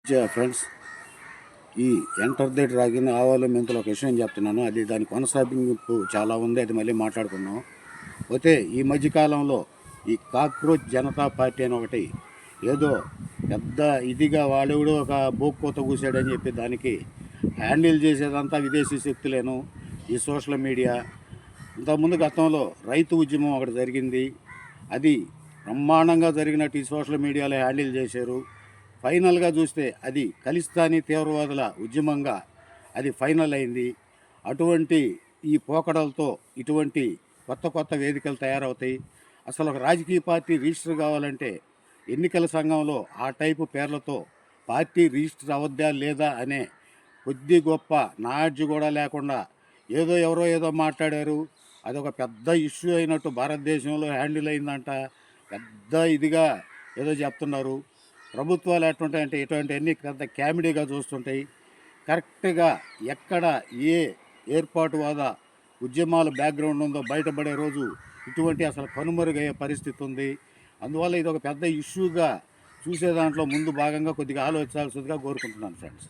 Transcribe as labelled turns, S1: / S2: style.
S1: Friends, ఈ enter the dragon ఆవాలు మెంతులు ఒక విషయం చెప్తున్నాను. అది దాని కొనసాగింపు చాలా ఉంది, అది మళ్ళీ మాట్లాడుకున్నాం. పోతే ఈ మధ్యకాలంలో ఈ కాక్రోచ్ జనతా పార్టీ అని ఒకటి ఏదో పెద్ద ఇదిగా వాడేవాడు ఒక బోక్కోత కూసాడని చెప్పి దానికి హ్యాండిల్ చేసేదంతా విదేశీ శక్తులేను, ఈ సోషల్ మీడియా. ఇంతకుముందు గతంలో రైతు ఉద్యమం ఒకటి జరిగింది, అది బ్రహ్మాండంగా జరిగినట్టు ఈ సోషల్ మీడియాలో హ్యాండిల్ చేశారు. ఫైనల్గా చూస్తే అది ఖలిస్తానీ తీవ్రవాదుల ఉద్యమంగా అది ఫైనల్ అయింది. అటువంటి ఈ పోకడలతో ఇటువంటి కొత్త కొత్త వేదికలు తయారవుతాయి. అసలు ఒక రాజకీయ పార్టీ రిజిస్టర్ కావాలంటే ఎన్నికల సంఘంలో ఆ టైపు పేర్లతో పార్టీ రిజిస్టర్ అవద్దా లేదా అనే కొద్ది గొప్ప నాలెడ్జ్ కూడా లేకుండా ఎవరో ఏదో మాట్లాడారు, అదొక పెద్ద ఇష్యూ అయినట్టు భారతదేశంలో హ్యాండిల్ అయిందంట. పెద్ద ఇదిగా ఏదో చెప్తున్నారు. ప్రభుత్వాలు ఎట్లుంటాయంటే ఇటువంటివన్నీ పెద్ద కామెడీగా చూస్తుంటాయి. కరెక్ట్గా ఎక్కడ ఏ ఏర్పాటువాద ఉద్యమాల బ్యాక్గ్రౌండ్ ఉందో బయటపడే రోజు ఇటువంటి అసలు కనుమరుగయ్యే పరిస్థితి ఉంది. అందువల్ల ఇది ఒక పెద్ద ఇష్యూగా చూసే దాంట్లో ముందు భాగంగా కొద్దిగా ఆలోచించాల్సిందిగా కోరుకుంటున్నాను ఫ్రెండ్స్.